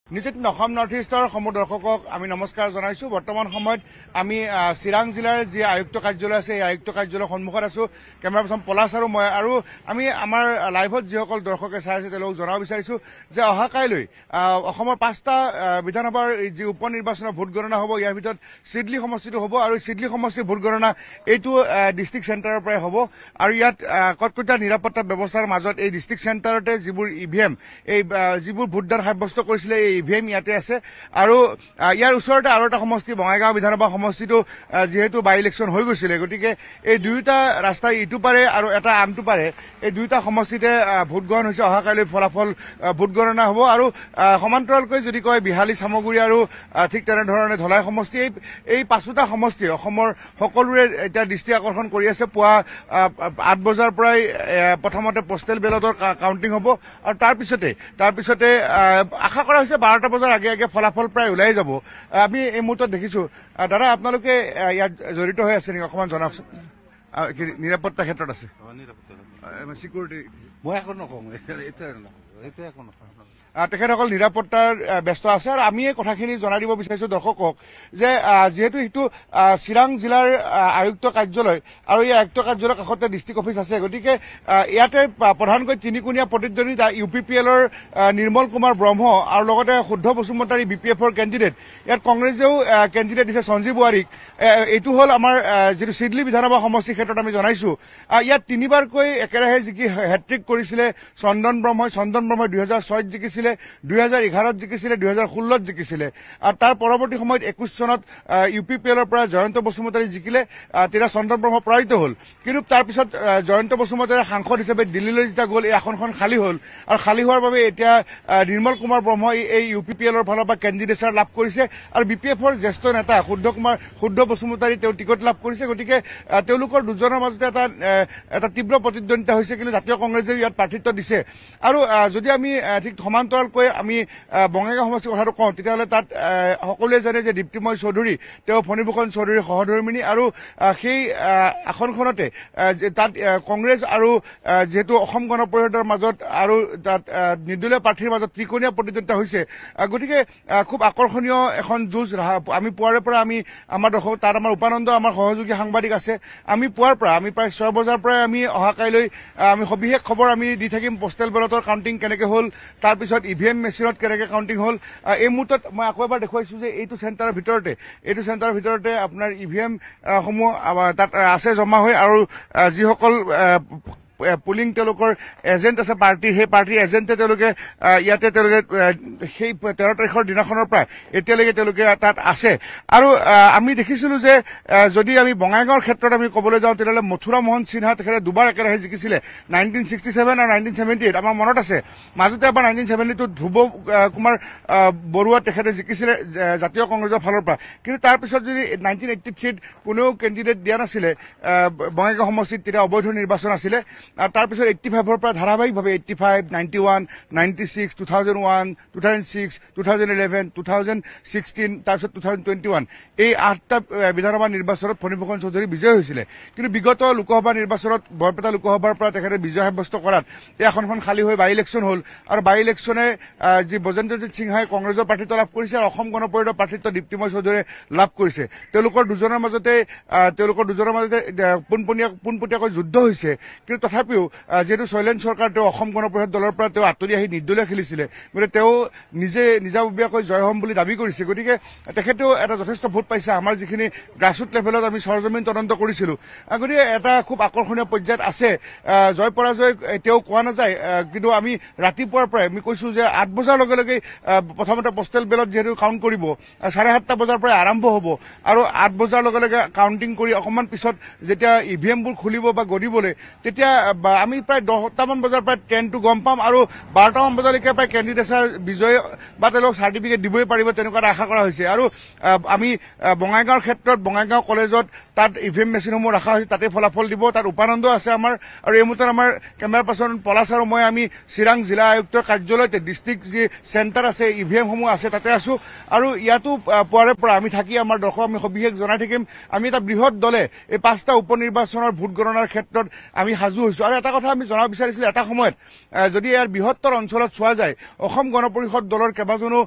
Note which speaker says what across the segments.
Speaker 1: নিশ্চিত অসম নৰ্থ ইষ্টৰ সমদৰ্শকক আমি নমস্কাৰ জনাইছো। বৰ্তমান সময়ত আমি চিৰাং জিলাৰ যি আয়ুক্ত কাৰ্যালয় আছে এই আয়ুক্ত কাৰ্যালয়ৰ সন্মুখত আছো। কেমেৰা পাৰ্চন পলাশ আৰু মই আৰু আমি আমাৰ লাইভত যিসকল দৰ্শকে চাই আছে তেওঁলোকক জনাব বিচাৰিছো যে অহাকাইলৈ অসমৰ 5টা বিধানসভাৰ যি উপ নিৰ্বাচনৰ ভোট গণনা হ'ব। ইয়াৰ ভিতৰত চিডলি সমষ্টিটো হ'ব আৰু চিডলি সমষ্টিৰ ভোট গণনা এইটো ডিষ্ট্ৰিক্ট চেণ্টাৰৰ পৰাই হ'ব আৰু ইয়াত কটকটীয়া নিৰাপত্তা ব্যৱস্থাৰ মাজত এই ডিষ্ট্ৰিক্ট চেণ্টাৰতে যিবোৰ ইভিএম এই যিবোৰ ভোটদান সাব্যস্ত কৰিছিলে ইভিএম ইয়াতে আছে আৰু ইয়াৰ ওচৰতে আৰু এটা সমষ্টি বঙাইগাঁও বিধানসভা সমষ্টিটো যিহেতু বাই ইলেকশ্যন হৈ গৈছিলে, গতিকে এই দুয়োটা ৰাস্তাই ইটো পাৰে আৰু এটা আনটো পাৰে এই দুয়োটা সমষ্টিতে ভোট গ্ৰহণ হৈছে। অহাকাইলৈ ফলাফল ভোট গণনা হ'ব আৰু সমান্তৰালকৈ যদি কয় বিহালী চামগুৰি আৰু ঠিক তেনেধৰণে ধলাই সমষ্টি এই 5টা সমষ্টি অসমৰ সকলোৰে এতিয়া দৃষ্টি আকৰ্ষণ কৰি আছে। পুৱা 8 বজাৰ পৰাই প্ৰথমতে পোষ্টেল বেলটৰ কাউণ্টিং হ'ব আৰু তাৰপিছতে আশা কৰা হৈছে 12টা বজাৰ আগে আগে ফলাফল প্ৰায় ওলাই যাব। আমি এই মুহূৰ্তত দেখিছো। দাদা আপোনালোকে ইয়াত জড়িত হৈ আছে নেকি? অকণমান জনাওকচোন। নিৰাপত্তা ক্ষেত্ৰত আছে চিকিউৰিটি
Speaker 2: মই একো নকওঁ, এতিয়া একো নকওঁ।
Speaker 1: তেখেতসকল নিৰাপত্তাৰ ব্যস্ত আছে আৰু আমি এই কথাখিনি জনাই দিব বিচাৰিছো দৰ্শকক যে যিহেতু সেইটো চিৰাং জিলাৰ আয়ুক্ত কাৰ্যালয় আৰু এই আয়ুক্ত কাৰ্যালয়ৰ কাষতে ডিষ্ট্ৰিক্ট অফিচ আছে, গতিকে ইয়াতে প্ৰধানকৈ তিনিকোণীয়া প্ৰতিদ্বন্দ্বিতা UPPLৰ নিৰ্মল কুমাৰ ব্ৰহ্ম আৰু লগতে শুদ্ধ বসুমতাৰী BPFৰ কেণ্ডিডেট। ইয়াত কংগ্ৰেছেও কেণ্ডিডেট দিছে সঞ্জীৱ ৱাৰীক। এইটো হ'ল আমাৰ যিটো চিডলি বিধানসভা সমষ্টিৰ ক্ষেত্ৰত আমি জনাইছো। ইয়াত 3বাৰকৈ একেৰাহে জিকি হেট্ৰিক কৰিছিলে চন্দন ব্ৰহ্মই 2006ত জিকিছিলে, 2011ত জিকিছিলে, 2016ত জিকিছিলে আৰু তাৰ পৰৱৰ্তী সময়ত 21 চনত UPPLৰ পৰা জয়ন্ত বসুমতাৰী জিকিলে। তেতিয়া চন্দন ব্ৰহ্ম পৰাজিত হ'ল, কিন্তু তাৰপিছত জয়ন্ত বসুমতাৰীৰ সাংসদ হিচাপে দিল্লীলৈ যেতিয়া গ'ল এই আসনখন খালী হ'ল আৰু খালী হোৱাৰ বাবে এতিয়া নিৰ্মল কুমাৰ ব্ৰহ্মই এই UPPLৰ ফালৰ পৰা কেণ্ডিডেটছাৰ লাভ কৰিছে আৰু BPFৰ জ্যেষ্ঠ নেতা শুদ্ধ বসুমতাৰী তেওঁ টিকট লাভ কৰিছে। গতিকে তেওঁলোকৰ দুজনৰ মাজতে এটা তীব্ৰ প্ৰতিদ্বন্দ্বিতা হৈছে, কিন্তু জাতীয় কংগ্ৰেছেও ইয়াত প্ৰাৰ্থিত্ব দিছে। আৰু যদি আমি ঠিক সমান্তৰালকৈ আমি বঙাইগাঁও সমষ্টিৰ কথাটো কওঁ তেতিয়াহ'লে তাত সকলোৱে জানে যে দীপ্তিময় চৌধুৰী তেওঁ ফণীভূষণ চৌধুৰীৰ সহধৰ্মিনী আৰু সেই আসনখনতে তাত কংগ্ৰেছ আৰু যিহেতু অসম গণ পৰিষদৰ মাজত আৰু তাত নিৰ্দলীয় প্ৰাৰ্থীৰ মাজত ত্ৰিকোণীয়া প্ৰতিদ্বন্দ্বিতা হৈছে। গতিকে খুব আকৰ্ষণীয় এখন যুঁজ। আমি পুৱাৰে পৰা আমি আমাৰ দৰ্শক তাত আমাৰ উপানন্দ আমাৰ সহযোগী সাংবাদিক আছে। আমি পুৱাৰ পৰা আমি প্ৰায় 6 বজাৰ পৰাই আমি অহাকাইলৈ আমি সবিশেষ খবৰ আমি দি থাকিম। পোষ্টেল বেলটৰ কাউণ্টিং কেনেকে হ'ল, তাৰপিছত EVM মেচিনত কেনেকে কাউণ্টিং হ'ল। এই মুহূৰ্তত মই আকৌ এবাৰ দেখুৱাইছো যে এইটো চেণ্টাৰৰ ভিতৰতে আপোনাৰ EVM সমূহ তাত আছে জমা হৈ আৰু যিসকল পুলিং তেওঁলোকৰ এজেণ্ট আছে পাৰ্টিৰ, সেই পাৰ্টিৰ এজেণ্টে তেওঁলোকে ইয়াতে সেই 13 তাৰিখৰ দিনাখনৰ পৰা এতিয়ালৈকে তেওঁলোকে তাত আছে। আৰু আমি দেখিছিলো যে যদি আমি বঙাইগাঁৱৰ ক্ষেত্ৰত আমি ক'বলৈ যাওঁ তেতিয়াহ'লে মথুৰা মোহন সিনহা তেখেতে দুবাৰ একেৰাহে জিকিছিলে 1967 আৰু 1978। আমাৰ মনত আছে মাজতে এবাৰ 1972 ধ্ৰুৱ কুমাৰ বৰুৱা তেখেতে জিকিছিলে জাতীয় কংগ্ৰেছৰ ফালৰ পৰা, কিন্তু তাৰপিছত যদি 1983ত কোনেও কেণ্ডিডেট দিয়া নাছিলে বঙাইগাঁও সমষ্টিত, তেতিয়া অবৈধ নিৰ্বাচন আছিলে। আৰু তাৰপিছত 85ৰ পৰা ধাৰাবাহিকভাৱে 85, 91, 96, 2001, 2006, 2011, 2016 তাৰপিছত 2021 এই 8টা বিধানসভা নিৰ্বাচনত ফণীভূষণ চৌধুৰী বিজয় হৈছিলে। কিন্তু বিগত লোকসভা নিৰ্বাচনত বৰপেটা লোকসভাৰ পৰা তেখেতে বিজয় সাব্যস্ত কৰাত এই আসনখন খালী হৈ বাই ইলেকশ্যন হ'ল আৰু বাই ইলেকশ্যনে যি বজেন্দ্ৰজিৎ সিংহাই কংগ্ৰেছৰ প্ৰাৰ্থিত্ব লাভ কৰিছে আৰু অসম গণ পৰিষদৰ প্ৰাৰ্থিত্ব দীপ্তিময় চৌধুৰীয়ে লাভ কৰিছে। তেওঁলোকৰ দুজনৰ মাজতে পোনপটীয়াকৈ যুদ্ধ হৈছে। কিন্তু তথাপিও যিহেতু শৈলেন চৰকাৰ তেওঁ অসম গণ পৰিষদ দলৰ পৰা তেওঁ আঁতৰি আহি নিৰ্দলীয় খেলিছিলে, গতিকে তেওঁ নিজাববীয়াকৈ জয় হ'ম বুলি দাবী কৰিছে। গতিকে তেখেতেও এটা যথেষ্ট ভোট পাইছে। আমাৰ যিখিনি গ্ৰাছৰুট লেভেলত আমি সৰজমিন তদন্ত কৰিছিলো, গতিকে এটা খুব আকৰ্ষণীয় পৰ্যায়ত আছে। জয় পৰাজয় তেওঁ কোৱা নাযায়, কিন্তু আমি ৰাতিপুৱাৰ পৰাই আমি কৈছো যে 8 বজাৰ লগে লগে প্ৰথমতে পোষ্টেল বেলট যিহেতু কাউণ্ট কৰিব 7:30 বজাৰ পৰাই আৰম্ভ হ'ব আৰু 8 বজাৰ লগে লগে কাউণ্টিং কৰি অকণমান পিছত যেতিয়া EVMবোৰ খুলিব বা গঢ়িবলৈ তেতিয়া আমি প্ৰায় 10টামান বজাৰ পৰা ট্ৰেণ্ডটো গম পাম আৰু 12টামান বজালৈকে প্ৰায় কেণ্ডিডেটছাৰ বিজয় বা তেওঁলোক চাৰ্টিফিকেট দিবই পাৰিব তেনেকুৱা আশা কৰা হৈছে। আৰু আমি বঙাইগাঁৱৰ ক্ষেত্ৰত বঙাইগাঁও কলেজত তাত EVM মেচিনসমূহ ৰখা হৈছে, তাতে ফলাফল দিব। তাত উপানন্দ আছে আমাৰ আৰু এই মুহূৰ্তত আমাৰ কেমেৰা পাৰ্চন পলাশ আৰু মই আমি চিৰাং জিলা আয়ুক্তৰ কাৰ্যালয়তে ডিষ্ট্ৰিক্ট যি চেণ্টাৰ আছে EVMসমূহ আছে তাতে আছো আৰু ইয়াতো পুৱাৰে পৰা আমি থাকি আমাৰ দৰ্শক আমি সবিশেষ জনাই থাকিম। আমি এটা বৃহৎ দলে এই 5টা উপ নিৰ্বাচনৰ ভোট গণনাৰ ক্ষেত্ৰত আমি সাজু হৈছোঁ। আৰু এটা কথা আমি জনাব বিচাৰিছিলোঁ, এটা সময়ত যদি ইয়াৰ বৃহত্তৰ অঞ্চলত চোৱা যায়, অসম গণ পৰিষদ দলৰ কেইবাজনো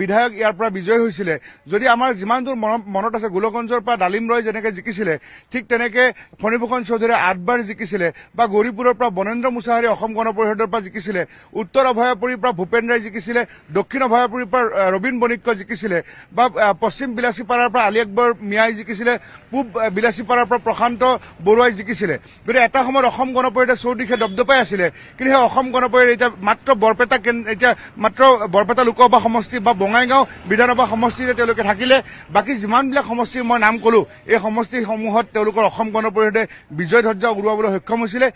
Speaker 1: বিধায়ক ইয়াৰ পৰা বিজয়ী হৈছিলে। যদি আমাৰ যিমান দূৰ মনত আছে, গোলকগঞ্জৰ পৰা ডালিম ৰয় যেনেকে জিকিছিলে, ঠিক তেনেকে ফণীভূষণ চৌধুৰীয়ে 8 বাৰ জিকিছিলে, বা গৌৰীপুৰৰ পৰা বনেন্দ্ৰ মুছাহাৰী অসম গণ পৰিষদৰ পৰা জিকিছিলে, উত্তৰ অভয়াপুৰীৰ পৰা ভূপেন ৰায় জিকিছিলে, দক্ষিণ অভয়াপুৰীৰ পৰা ৰবীন বণিক্য জিকিছিলে, বা পশ্চিম বিলাসীপাৰাৰ পৰা আলী আকবৰ মিয়াই জিকিছিলে, পূব বিলাসীপাৰাৰ পৰা প্ৰশান্ত বৰুৱাই জিকিছিলে। গতিকে এটা সময়ত অসম গণ পৰিষদে চৌদিশে দপদপাই আছিলে, কিন্তু সেই অসম গণ পৰিষদ এতিয়া মাত্ৰ বৰপেটা লোকসভা সমষ্টি বা বঙাইগাঁও বিধানসভা সমষ্টিতে তেওঁলোকে থাকিলে। বাকী যিমানবিলাক সমষ্টিৰ মই নাম কলো, এই সমষ্টিসমূহত তেওঁলোকৰ অসম গণ পৰিষদে বিজয় ধ্বজা উৰুৱাবলৈ সক্ষম হৈছিলে।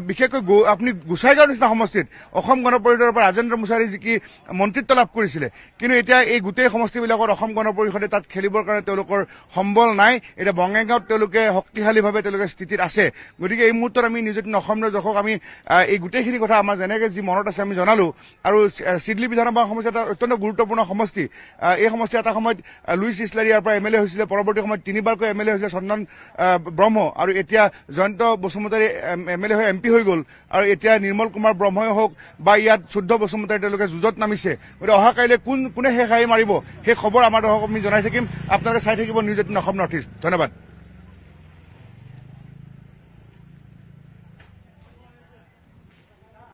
Speaker 1: বিশেষকৈ আপুনি গোসাইগাঁৱৰ নিচিনা সমষ্টিত অসম গণ পৰিষদৰ পৰা ৰাজেন্দ্ৰ মুছাহাৰী জিকি মন্ত্ৰিত্ব লাভ কৰিছিলে। কিন্তু এতিয়া এই গোটেই সমষ্টিবিলাকত অসম গণ পৰিষদে তাত খেলিবৰ কাৰণে তেওঁলোকৰ সম্বল নাই। এতিয়া বঙাইগাঁৱত তেওঁলোকে শক্তিশালীভাৱে তেওঁলোকে স্থিতিত আছে। গতিকে এই মুহূৰ্তত আমি নিউজ 18 অসমৰ দৰ্শক আমি এই গোটেইখিনি কথা আমাৰ যেনেকে যি মনত আছে আমি জনালো। আৰু চিডলি বিধানসভা সমষ্টি এটা অত্যন্ত গুৰুত্বপূৰ্ণ সমষ্টি। এই সমষ্টি এটা সময়ত লুইচ ইছলাৰী ইয়াৰ পৰা MLA হৈছিলে, পৰৱৰ্তী সময়ত 3বাৰকৈ MLA হৈছিলে চন্দন ব্ৰহ্ম, আৰু এতিয়া জয়ন্ত বসুমতাৰী MLA হৈ MP হৈ গ'ল। আৰু এতিয়া নিৰ্মল কুমাৰ ব্ৰহ্মই হওক বা ইয়াত শুদ্ধ বসুমতাৰী তেওঁলোকে যুঁজত নামিছে। গতিকে অহা কাইলৈ কোনে শেষ হাৰি মাৰিব সেই খবৰ আমাৰ দৰ্শকক আমি জনাই থাকিম। আপোনালোকে চাই থাকিব নিউজ 18 অসম নৰ্থ ইষ্ট। ধন্যবাদ।